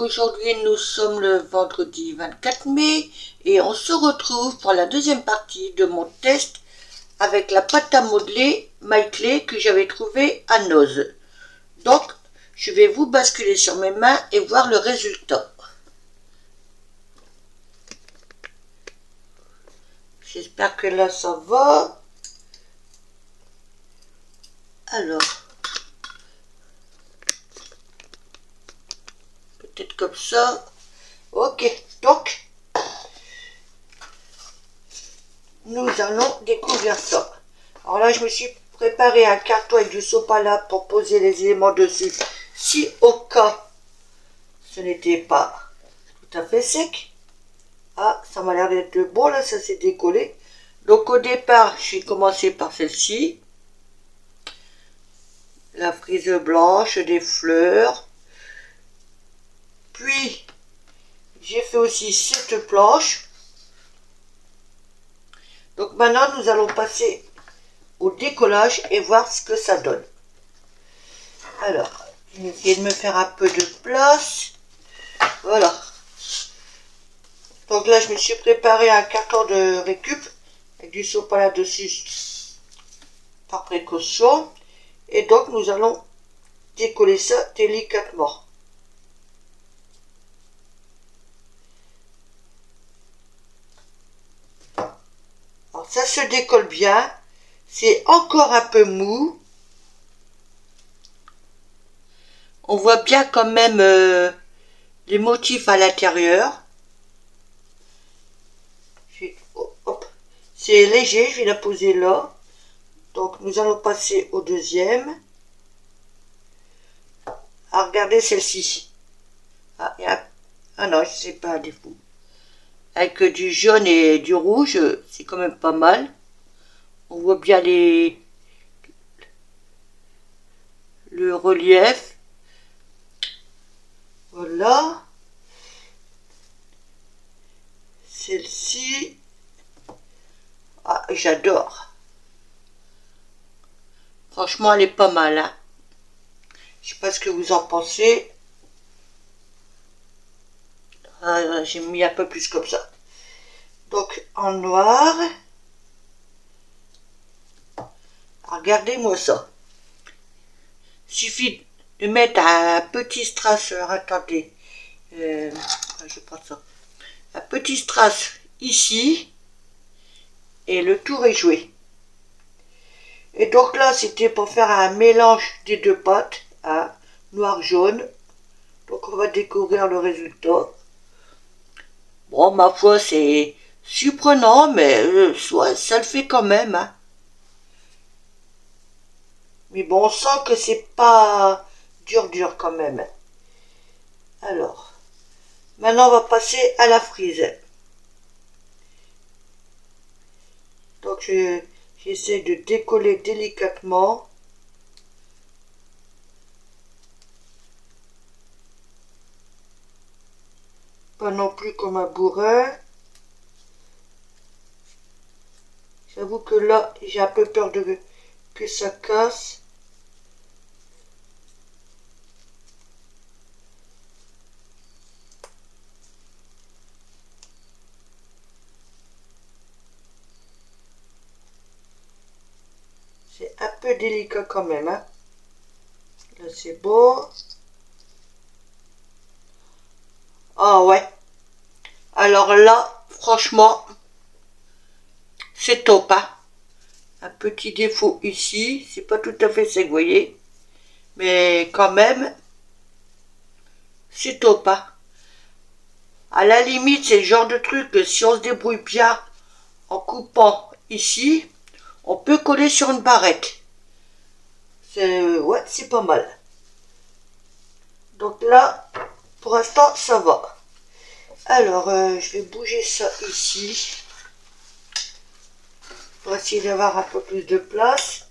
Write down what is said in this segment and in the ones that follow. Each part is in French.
aujourd'hui nous sommes le vendredi 24 mai et on se retrouve pour la deuxième partie de mon test avec la pâte à modeler maille clé que j'avais trouvée à Noz. Donc je vais vous basculer sur mes mains et voir le résultat. J'espère que là ça va. Alors, peut-être comme ça. Ok, donc nous allons découvrir ça. Alors là, je me suis préparé un carton avec du sopalin pour poser les éléments dessus. Si au cas ce n'était pas tout à fait sec. Ah, ça m'a l'air d'être bon, là, ça s'est décollé. Donc au départ, je vais commencer par celle-ci. La frise blanche, des fleurs. Puis, j'ai fait aussi cette planche. Donc maintenant, nous allons passer au décollage et voir ce que ça donne. Alors, je vais essayer de me faire un peu de place. Voilà. Donc là, je me suis préparé un carton de récup avec du sopalin dessus par précaution. Et donc, nous allons décoller ça délicatement. Alors, ça se décolle bien. C'est encore un peu mou. On voit bien quand même les motifs à l'intérieur. C'est léger, je vais la poser là. Donc nous allons passer au deuxième. Ah, regardez celle-ci. Ah, non, c'est pas un défaut. Avec du jaune et du rouge, c'est quand même pas mal. On voit bien le relief. Voilà. Celle-ci. Ah, j'adore. Franchement, elle est pas mal. Hein. Je sais pas ce que vous en pensez. Ah, j'ai mis un peu plus comme ça. Donc, en noir. Regardez-moi ça. Il suffit de mettre un petit strass. Attendez. Je prends ça. Un petit strass ici. Et le tour est joué. Et donc là, c'était pour faire un mélange des deux pâtes, hein, noir-jaune. Donc on va découvrir le résultat. Bon, ma foi, c'est surprenant, mais soit ça le fait quand même. Hein. Mais bon, on sent que c'est pas dur quand même. Alors, maintenant on va passer à la frise. Donc j'essaie de décoller délicatement. Pas non plus comme un bourrin. J'avoue que là, j'ai un peu peur que ça casse. C'est un peu délicat quand même. Hein. Là, c'est beau. Ah ouais. Alors là, franchement, c'est top. Hein. Un petit défaut ici. C'est pas tout à fait sec, vous voyez. Mais quand même, c'est top. Hein. À la limite, c'est le genre de truc que si on se débrouille bien en coupant ici, on peut coller sur une barrette. Ouais, c'est pas mal. Donc là, pour l'instant, ça va. Alors, je vais bouger ça ici. Pour essayer d'avoir un peu plus de place.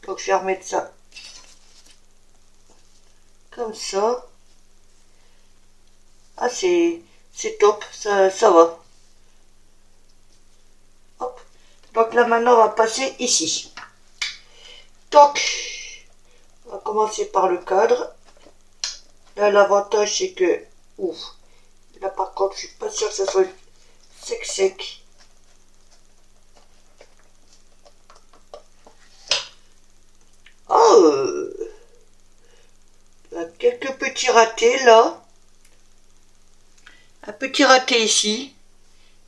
Donc, je vais remettre ça comme ça. Ah, c'est top, ça va. Hop. Donc là, maintenant, on va passer ici. Donc, on va commencer par le cadre. Là, l'avantage, c'est que Ouf. Là par contre, je suis pas sûre que ça soit sec. Oh, il y a quelques petits ratés là. Un petit raté ici.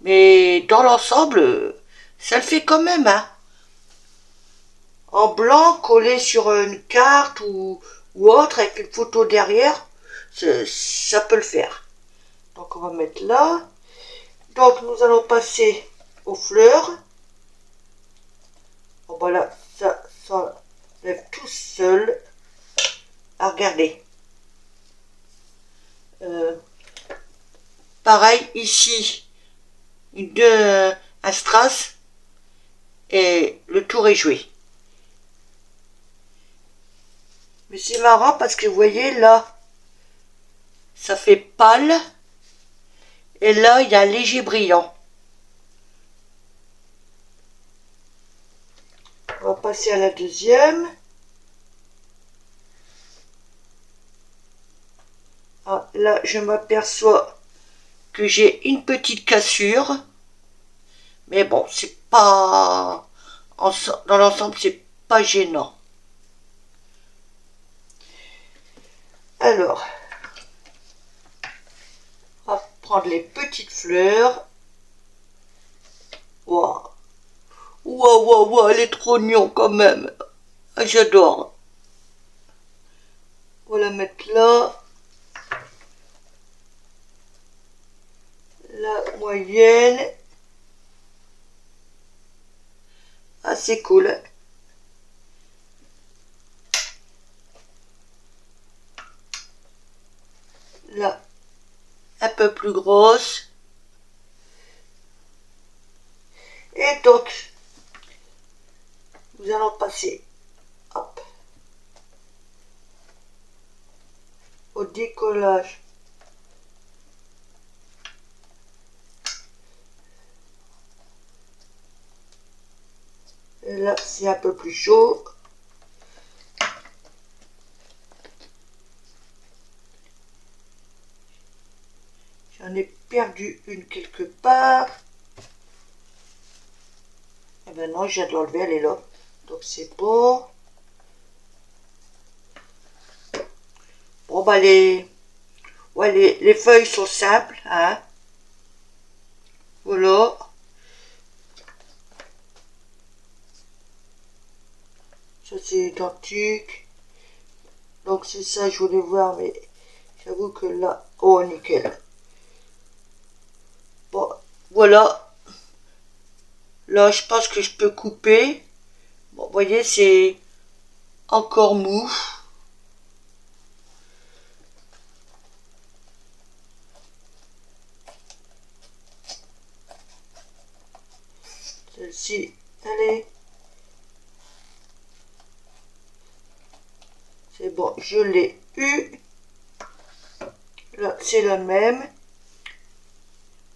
Mais dans l'ensemble, ça le fait quand même, hein. En blanc, collé sur une carte ou autre, avec une photo derrière, ça peut le faire. Donc on va mettre là. Donc nous allons passer aux fleurs. Bon voilà, ça s'enlève tout seul. À regarder. Pareil ici, un strass et le tour est joué. Mais c'est marrant parce que vous voyez là, ça fait pâle et là il y a un léger brillant. On va passer à la deuxième. Ah, là je m'aperçois que j'ai une petite cassure. Mais bon, c'est pas... Dans l'ensemble, c'est pas gênant. Alors, on va prendre les petites fleurs. Waouh, waouh, elle est trop mignon quand même. J'adore. On va la mettre là. La moyenne. Ah, c'est cool. Là, un peu plus grosse. Et donc, nous allons passer, hop, au décollage. Et là, c'est un peu plus chaud. J'en ai perdu une quelque part. Eh ben non, je viens de l'enlever, elle est là. Donc c'est bon. Bon bah les feuilles sont simples, hein. Voilà. Ça c'est identique. Donc c'est ça, je voulais voir, mais j'avoue que là, oh nickel. Bon, voilà. Là, je pense que je peux couper. Bon, vous voyez, c'est encore mou. Celle-ci, allez. C'est bon, je l'ai eu. Là, c'est la même.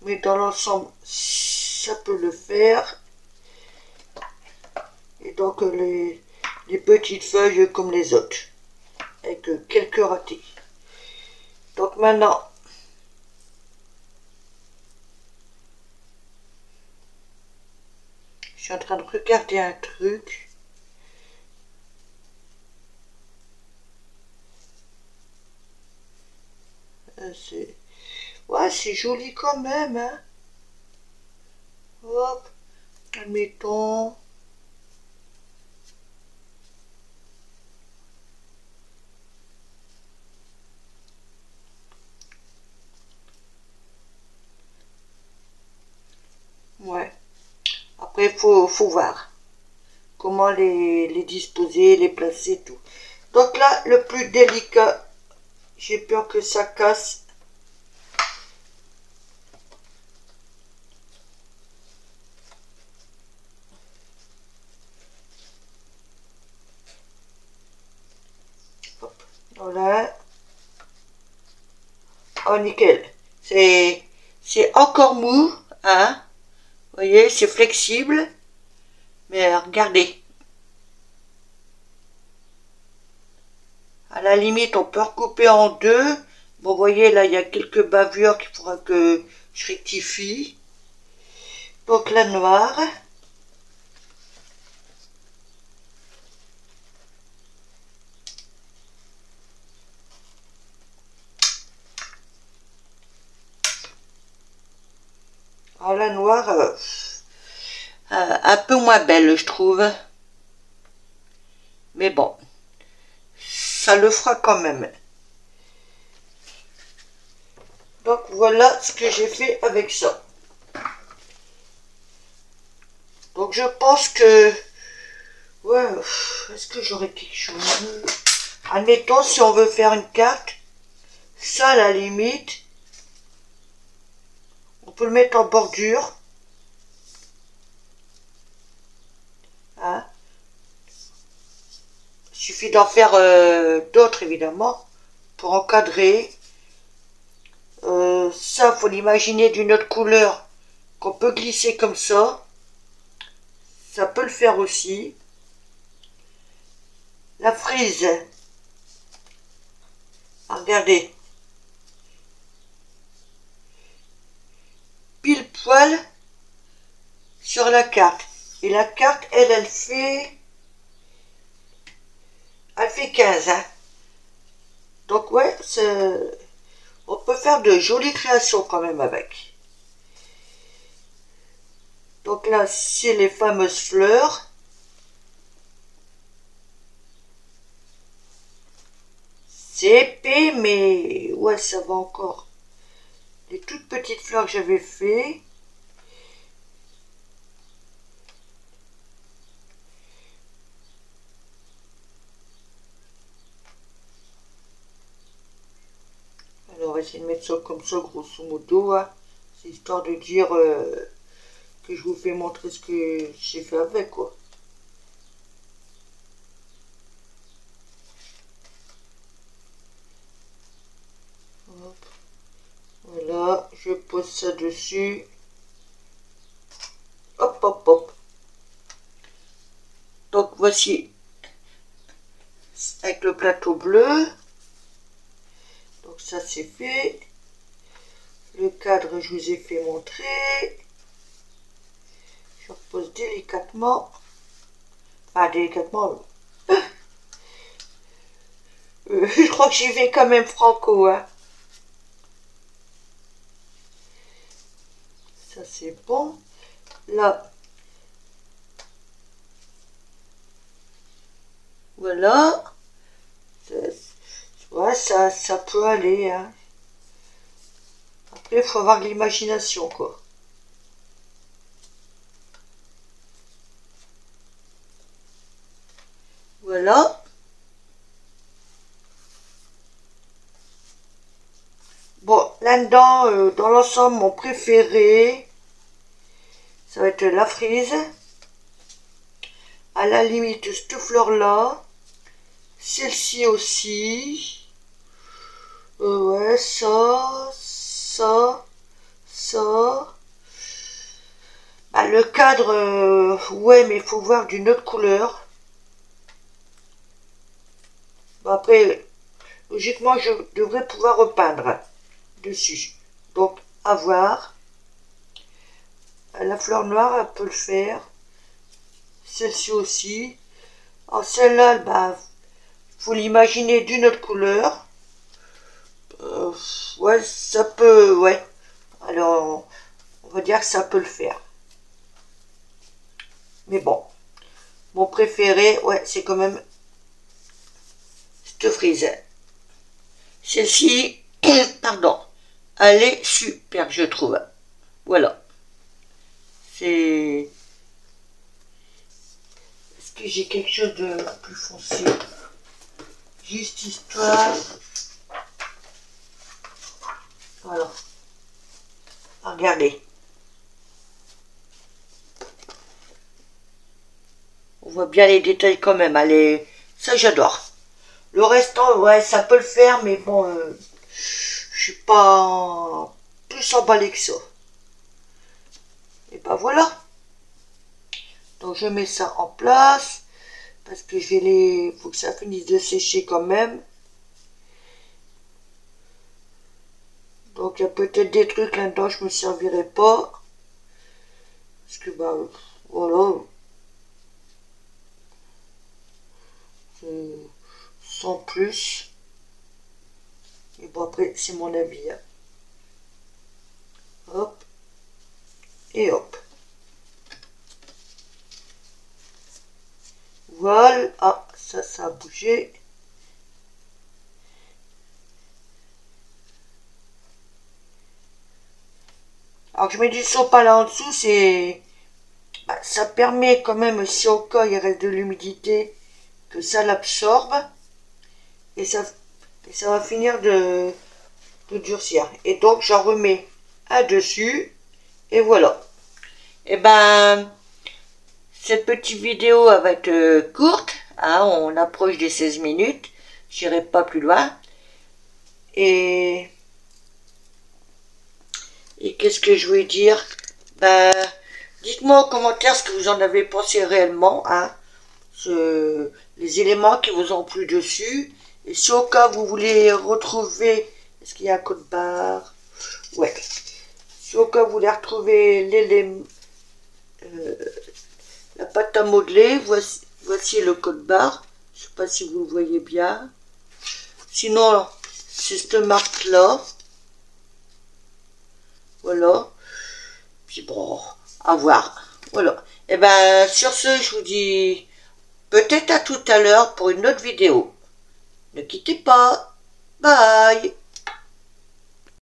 Mais dans l'ensemble, ça peut le faire. Et donc, les petites feuilles comme les autres. Avec quelques ratés. Donc maintenant, je suis en train de regarder un truc. Ouais, c'est joli quand même, hein. Hop, admettons. Ouais. Après, faut voir comment les disposer, les placer, tout. Donc là, le plus délicat, j'ai peur que ça casse. Hop, voilà. Oh, nickel. C'est encore mou, hein. Vous voyez, c'est flexible. Mais regardez. À la limite, on peut recouper en deux. Bon, vous voyez, là, il y a quelques bavures qu'il faudra que je rectifie. Donc, la noire. Alors, la noire, un peu moins belle, je trouve. Mais bon, ça le fera quand même. Donc, voilà ce que j'ai fait avec ça. Donc, je pense que... Ouais, est-ce que j'aurais quelque chose? Admettons, si on veut faire une carte, ça, à la limite, on peut le mettre en bordure. Hein? Il suffit d'en faire d'autres, évidemment, pour encadrer. Ça, faut l'imaginer d'une autre couleur qu'on peut glisser comme ça. Ça peut le faire aussi. La frise. Ah, regardez. Pile poil sur la carte. Et la carte, elle fait 15. Hein. Donc, ouais, on peut faire de jolies créations quand même avec. Donc là, c'est les fameuses fleurs. C'est épais, mais ouais, ça va encore. Les toutes petites fleurs que j'avais fait. Alors, on va essayer de mettre ça comme ça, grosso modo. Hein. C'est histoire de dire que je vous fais montrer ce que j'ai fait avec, quoi. Hop. Voilà, je pose ça dessus. Hop, hop, hop. Donc, voici avec le plateau bleu. Donc, ça, c'est fait. Le cadre, je vous ai fait montrer. Je repose délicatement. Enfin, délicatement. Je crois que j'y vais quand même franco. Hein. Ça, c'est bon. Là. Voilà. Ouais, ça peut aller. Hein. Après, il faut avoir de l'imagination, quoi. Voilà. Bon, là-dedans, dans l'ensemble, mon préféré, ça va être la frise. À la limite, cette fleur-là. Celle-ci aussi. Ouais, ça. Bah, le cadre, ouais, mais il faut voir d'une autre couleur. Bon, après, logiquement, je devrais pouvoir repeindre dessus. Donc, à voir. La fleur noire, elle peut le faire. Celle-ci aussi. Alors, celle-là, bah, faut l'imaginer d'une autre couleur. Ouais, ça peut, ouais. Alors, on va dire que ça peut le faire. Mais bon, mon préféré, ouais, c'est quand même cette frise. Celle-ci, pardon, elle est super, je trouve. Voilà. C'est... Est-ce que j'ai quelque chose de plus foncé? Juste histoire. Voilà. Regardez. On voit bien les détails quand même. Allez, ça j'adore. Le restant, ouais, ça peut le faire, mais bon, je suis pas plus emballé que ça. Et ben voilà. Donc je mets ça en place parce que je vais faut que ça finisse de sécher quand même. Donc il y a peut-être des trucs là-dedans, je me servirai pas. Parce que bah voilà. Sans plus. Et bon après c'est mon avis. Hein. Hop. Et hop. Voilà. Ah, ça a bougé. Alors je mets du sopalin là en dessous, c'est... Bah, ça permet quand même, si au cas il reste de l'humidité, que ça l'absorbe. Et ça va finir de durcir. Et donc j'en remets un dessus. Et voilà. Et ben, cette petite vidéo elle va être courte. Hein, on approche des 16 minutes. J'irai pas plus loin. Et qu'est-ce que je voulais dire? Ben, dites-moi en commentaire ce que vous en avez pensé réellement. Hein, les éléments qui vous ont plu dessus. Et si au cas vous voulez retrouver... Est-ce qu'il y a un code barre? Ouais. Si au cas vous voulez retrouver l'élément... la pâte à modeler, voici le code barre. Je ne sais pas si vous le voyez bien. Sinon, c'est cette marque-là. Voilà. Puis bon, à voir. Voilà. Et ben, sur ce, je vous dis peut-être à tout à l'heure pour une autre vidéo. Ne quittez pas. Bye.